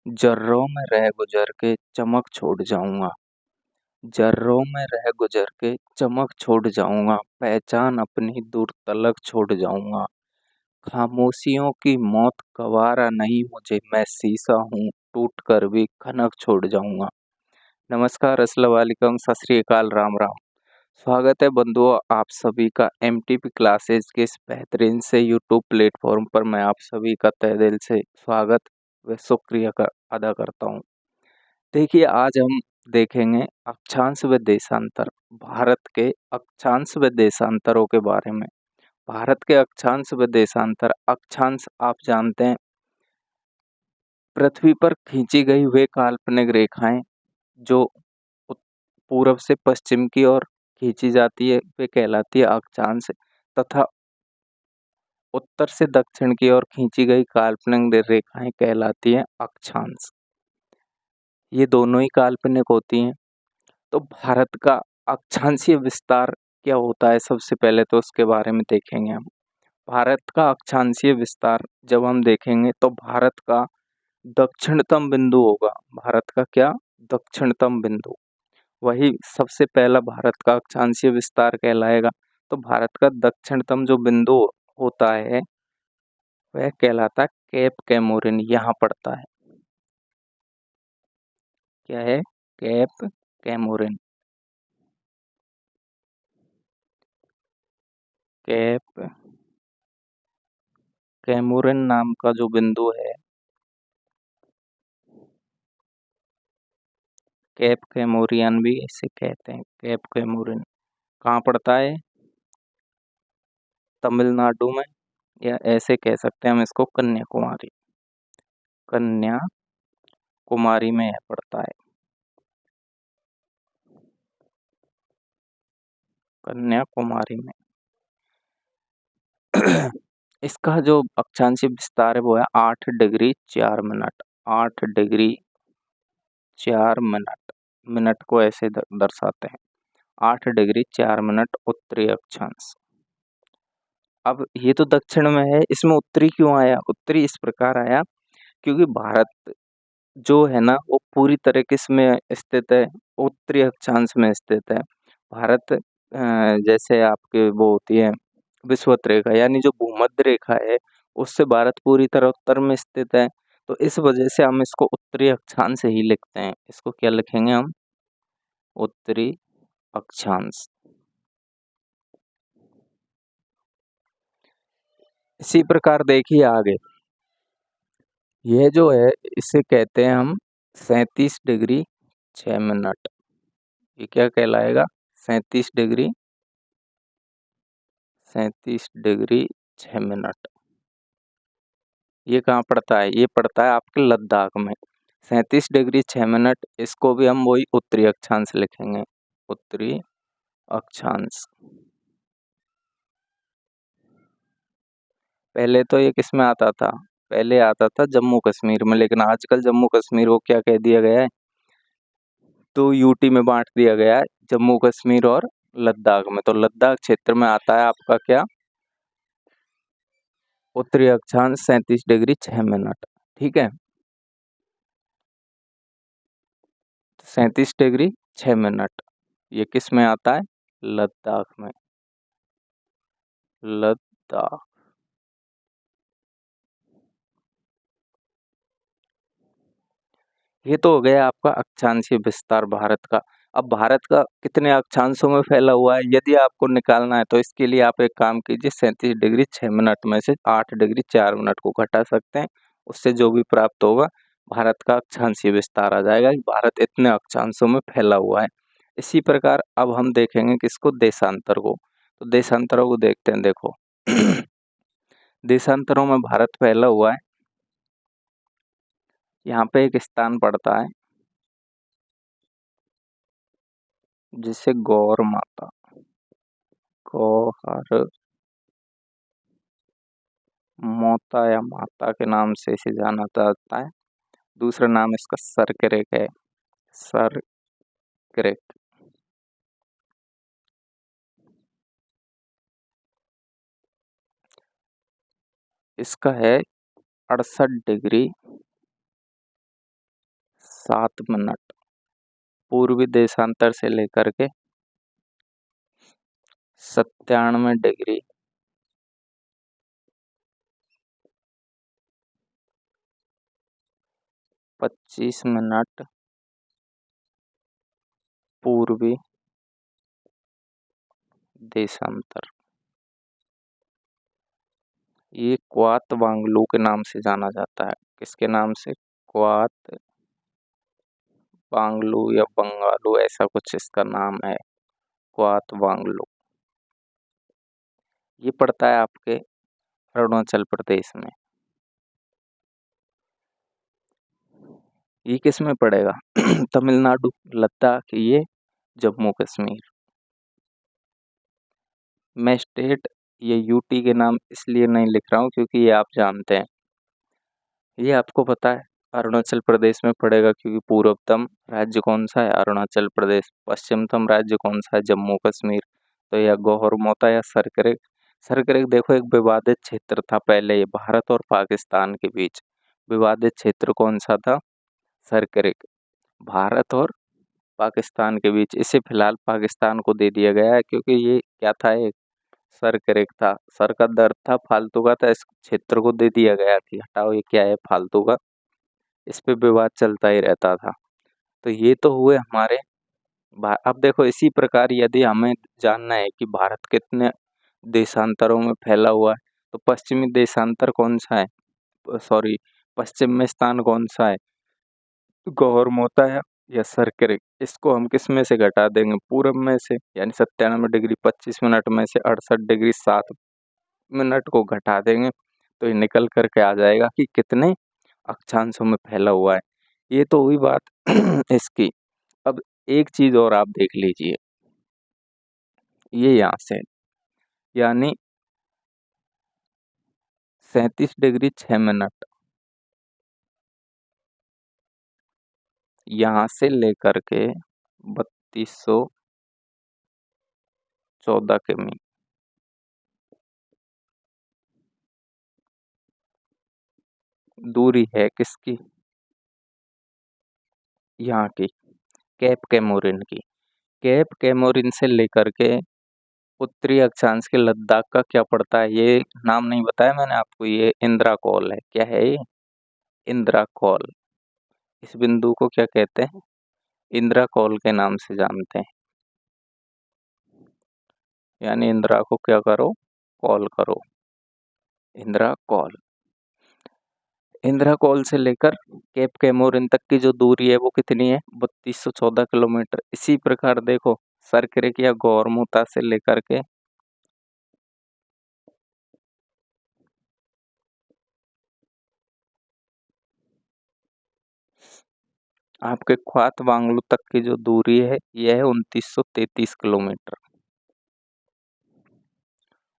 जर्रों में रह गुजर के चमक छोड़ जाऊंगा। जर्रों में रह गुजर के चमक छोड़ जाऊंगा, पहचान अपनी दूर तलक छोड़ जाऊंगा। खामोशियों की मौत गवारा नहीं मुझे, मैं शीशा हूँ टूट कर भी खनक छोड़ जाऊंगा। नमस्कार, अस्सलाम वालेकुम, सत श्री अकाल, राम राम। स्वागत है बंधुओं आप सभी का एमटीपी क्लासेज के इस बेहतरीन से यूट्यूब प्लेटफॉर्म पर। मैं आप सभी का तहे दिल से स्वागत व शुक्रिया का अदा करता हूँ। देखिए, आज हम देखेंगे अक्षांश व देशांतर, भारत के अक्षांश व देशांतरों के बारे में। भारत के अक्षांश व देशांतर। अक्षांश आप जानते हैं, पृथ्वी पर खींची गई वे काल्पनिक रेखाएं जो पूर्व से पश्चिम की ओर खींची जाती है, वे कहलाती है अक्षांश। तथा उत्तर से दक्षिण की ओर खींची गई काल्पनिक रेखाएं कहलाती है अक्षांश। ये दोनों ही काल्पनिक होती हैं। तो भारत का अक्षांशीय विस्तार क्या होता है, सबसे पहले तो उसके बारे में देखेंगे हम। भारत का अक्षांशीय विस्तार जब हम देखेंगे तो भारत का दक्षिणतम बिंदु होगा। भारत का क्या? दक्षिणतम बिंदु। वही सबसे पहला भारत का अक्षांशीय विस्तार कहलाएगा। तो भारत का दक्षिणतम जो बिंदु होता है वह कहलाता है केप कैमोरिन। यहाँ पड़ता है, क्या है? Cap Comorin. केप कैमोरिन नाम का जो बिंदु है, केप कैमोरियन भी इसे कहते हैं। केप कैमोरिन कहाँ पड़ता है? तमिलनाडु में, या ऐसे कह सकते हैं हम इसको कन्याकुमारी। कन्याकुमारी में यह पड़ता है, कन्याकुमारी में। इसका जो अक्षांशीय विस्तार है वो है 8 degree 4 minute. 8 degree 4 minute. Minute को ऐसे दर्शाते हैं, 8 डिग्री 4 मिनट उत्तरी अक्षांश। अब ये तो दक्षिण में है, इसमें उत्तरी क्यों आया? उत्तरी इस प्रकार आया क्योंकि भारत जो है ना वो पूरी तरह किसमें स्थित है? उत्तरी अक्षांश में स्थित है। भारत जैसे आपके वो होती है विषुवत रेखा, यानी जो भूमध्य रेखा है उससे भारत पूरी तरह उत्तर में स्थित है। तो इस वजह से हम इसको उत्तरी अक्षांश ही लिखते हैं। इसको क्या लिखेंगे हम? उत्तरी अक्षांश। इसी प्रकार देखिए आगे, यह जो है इसे कहते हैं हम 37 डिग्री 6 मिनट। ये क्या कहलाएगा? 37 डिग्री 37 डिग्री 6 मिनट। ये कहाँ पड़ता है? ये पड़ता है आपके लद्दाख में। 37 डिग्री 6 मिनट, इसको भी हम वही उत्तरी अक्षांश लिखेंगे। उत्तरी अक्षांश। पहले तो ये किस में आता था? पहले आता था जम्मू कश्मीर में, लेकिन आजकल जम्मू कश्मीर को क्या कह दिया गया है? तो यूटी में बांट दिया गया है, जम्मू कश्मीर और लद्दाख में। तो लद्दाख क्षेत्र में आता है आपका क्या? उत्तरी अक्षांश 37 डिग्री 6 मिनट। ठीक है, 37 डिग्री 6 मिनट ये किस में आता है? लद्दाख में। लद्दाख। ये तो हो गया आपका अक्षांशीय विस्तार भारत का। अब भारत का कितने अक्षांशों में फैला हुआ है यदि आपको निकालना है, तो इसके लिए आप एक काम कीजिए, 37 डिग्री 6 मिनट में से 8 डिग्री 4 मिनट को घटा सकते हैं। उससे जो भी प्राप्त होगा भारत का अक्षांशीय विस्तार आ जाएगा कि भारत इतने अक्षांशों में फैला हुआ है। इसी प्रकार अब हम देखेंगे किसको? देशांतर को। तो देशांतरों को देखते हैं। देखो देशांतरों में भारत फैला हुआ है। यहाँ पे एक स्थान पड़ता है जिसे गौर माता, गौहर मोता या माता के नाम से इसे जाना जाता है। दूसरा नाम इसका सरक्रेक है, सरक्रेक। इसका है 68 डिग्री 7 मिनट। पूर्वी देशांतर से लेकर के 97 डिग्री 25 मिनट पूर्वी देशांतर। ये क्वात वांगलू के नाम से जाना जाता है। किसके नाम से? क्वात वांगलू या बंगालू, ऐसा कुछ इसका नाम है, क्वात वांगलू। ये पड़ता है आपके अरुणाचल प्रदेश में। ये किस में पड़ेगा? तमिलनाडु, लद्दाख, ये जम्मू कश्मीर। मैं स्टेट ये यूटी के नाम इसलिए नहीं लिख रहा हूँ क्योंकि ये आप जानते हैं। ये आपको पता है अरुणाचल प्रदेश में पड़ेगा क्योंकि पूर्वतम राज्य कौन सा है? अरुणाचल प्रदेश। पश्चिमतम राज्य कौन सा है? जम्मू कश्मीर। तो यह गौहरमोता या सरकरेक। सरकरेक देखो एक विवादित क्षेत्र था पहले, ये भारत और पाकिस्तान के बीच विवादित क्षेत्र कौन सा था? सरकरेक। भारत और पाकिस्तान के बीच। इसे फिलहाल पाकिस्तान को दे दिया गया है क्योंकि ये क्या था, एक सरकरेक था। सर का दर्द था, फालतू का था, इस क्षेत्र को दे दिया गया कि हटाओ ये क्या है फालतू का। इस पे विवाद चलता ही रहता था। तो ये तो हुए हमारे अब देखो इसी प्रकार यदि हमें जानना है कि भारत कितने देशांतरों में फैला हुआ है तो पश्चिमी देशांतर कौन सा है? सॉरी, पश्चिम में स्थान कौन सा है? गौरमोता है या सरकरेक। इसको हम किस में से घटा देंगे? पूरब में से, यानी 97 डिग्री 25 मिनट में से 68 डिग्री 7 मिनट को घटा देंगे तो ये निकल करके आ जाएगा कि कितने अक्षांशों में फैला हुआ है। ये तो हुई बात इसकी। अब एक चीज और आप देख लीजिए, ये यहाँ से यानी 37 डिग्री 6 मिनट यहाँ से लेकर के 3214 किमी दूरी है किसकी? यहाँ की कैप कैमोरिन की। कैप कैमोरिन से लेकर के उत्तरी अक्षांश के लद्दाख का क्या पड़ता है? ये नाम नहीं बताया मैंने आपको, ये इंदिरा कॉल है। क्या है ये? इंदिरा कॉल। इस बिंदु को क्या कहते हैं? इंदिरा कॉल के नाम से जानते हैं। यानी इंदिरा को क्या करो? कॉल करो। इंदिरा कॉल। इंदिरा कॉल से लेकर केप कैमोरिन तक की जो दूरी है वो कितनी है? 3214 किलोमीटर। इसी प्रकार देखो सरकरेक या गौरमुता से लेकर के आपके ख्वात वांगलू तक की जो दूरी है यह है 2933 किलोमीटर।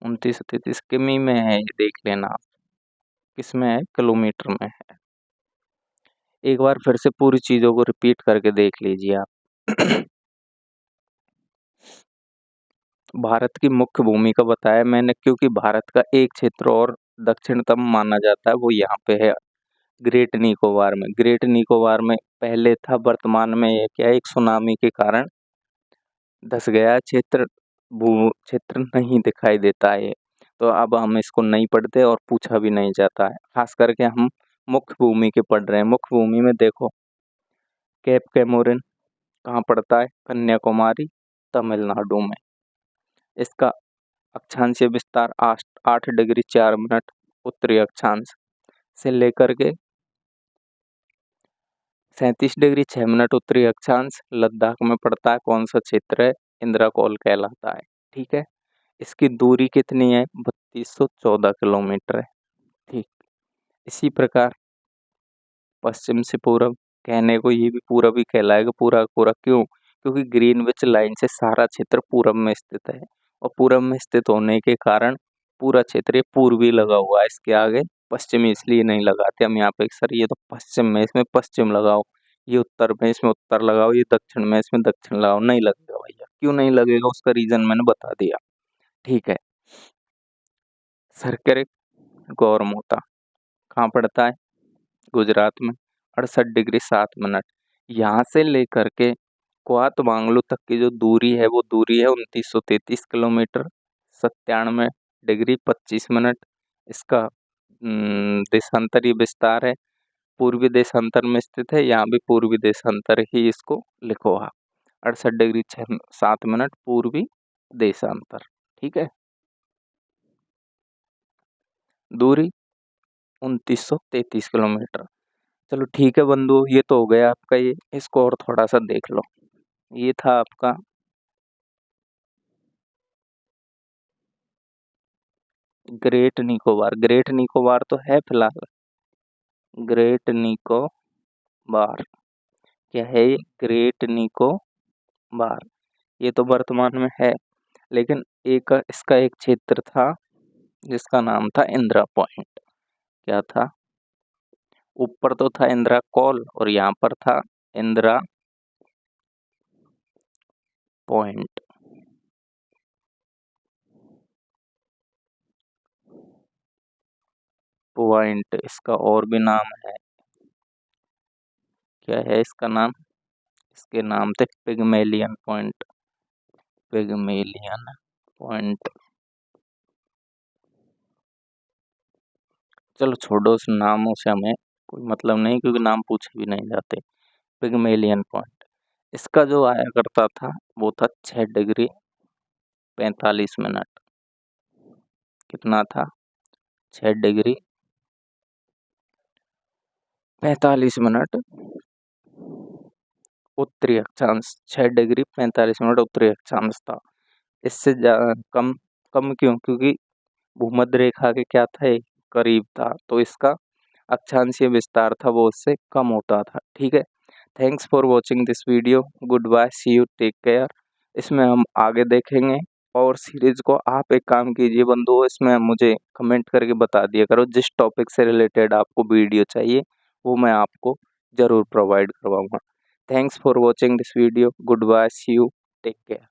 2933 किमी में है, ये देख लेना आप। किस में है? किलोमीटर में है। एक बार फिर से पूरी चीजों को रिपीट करके देख लीजिए आप। भारत की मुख्य भूमि का बताया मैंने क्योंकि भारत का एक क्षेत्र और दक्षिणतम माना जाता है, वो यहाँ पे है ग्रेट निकोबार में। ग्रेट निकोबार में पहले था, वर्तमान में ये क्या है, एक सुनामी के कारण धस गया क्षेत्र, भू क्षेत्र नहीं दिखाई देता है। तो अब हम इसको नहीं पढ़ते और पूछा भी नहीं जाता है, खास करके हम मुख्य भूमि के पढ़ रहे हैं। मुख्य भूमि में देखो केप कैमोरिन कहाँ पड़ता है? कन्याकुमारी, तमिलनाडु में। इसका अक्षांशीय विस्तार 8 डिग्री 4 मिनट उत्तरी अक्षांश से लेकर के 37 डिग्री 6 मिनट उत्तरी अक्षांश लद्दाख में पड़ता है। कौन सा क्षेत्र है? इंदिरा कॉल कहलाता है। ठीक है, इसकी दूरी कितनी है? 3214 किलोमीटर है। ठीक, इसी प्रकार पश्चिम से पूरब, कहने को ये भी पूरब ही कहलाएगा पूरा पूरा। क्यों? क्योंकि ग्रीनविच लाइन से सारा क्षेत्र पूरब में स्थित है और पूरब में स्थित होने के कारण पूरा क्षेत्र ये पूर्वी लगा हुआ है। इसके आगे पश्चिमी इसलिए नहीं लगाते हम यहाँ पे, सर ये तो पश्चिम में, इसमें पश्चिम लगाओ, ये उत्तर में, इसमें उत्तर लगाओ, ये दक्षिण में, इसमें दक्षिण लगाओ। नहीं लगेगा भैया। क्यों नहीं लगेगा? उसका रीजन मैंने बता दिया। ठीक है, सरकरे गौरमोता कहाँ पड़ता है? गुजरात में। 68 डिग्री 7 मिनट। यहाँ से लेकर के क्वातमांगलू तक की जो दूरी है वो दूरी है 2933 किलोमीटर 97 डिग्री 25 मिनट। इसका देशांतरी विस्तार है, पूर्वी देशांतर में स्थित है। यहाँ भी पूर्वी देशांतर ही इसको लिखो आप। 68 डिग्री 7 मिनट पूर्वी देशांतर। ठीक है, दूरी 2933 किलोमीटर। चलो ठीक है बंधु, ये तो हो गया आपका ये। इसको और थोड़ा सा देख लो। ये था आपका ग्रेट निकोबार। ग्रेट निकोबार तो है फिलहाल, ग्रेट निकोबार क्या है ये? ग्रेट निकोबार ये तो वर्तमान में है, लेकिन एक इसका एक क्षेत्र था जिसका नाम था इंदिरा पॉइंट। क्या था? ऊपर तो था इंदिरा कॉल और यहाँ पर था इंदिरा पॉइंट। पॉइंट इसका और भी नाम है। क्या है इसका नाम? इसके नाम थे पिग्मेलियन पॉइंट। Pygmalion point. चलो छोड़ो, उस नामों से हमें कोई मतलब नहीं, क्योंकि नाम पूछे भी नहीं जाते। पिग्मेलियन पॉइंट इसका जो आया करता था वो था 6 डिग्री 45 मिनट। कितना था? 6 डिग्री 45 मिनट उत्तरी अक्षांश। 6 डिग्री 45 मिनट उत्तरी अक्षांश था। इससे कम। कम क्यों? क्योंकि भूमध्य रेखा के क्या था, करीब था, तो इसका अक्षांशीय विस्तार था वो उससे कम होता था। ठीक है, thanks for watching this video. Good bye, see you, take care. इसमें हम आगे देखेंगे। और सीरीज को आप एक काम कीजिए बंधु, इसमें मुझे कमेंट करके बता दिया करो जिस टॉपिक से रिलेटेड आपको वीडियो चाहिए वो मैं आपको ज़रूर प्रोवाइड करवाऊँगा। Thanks for watching this video. Good bye, see you, take care.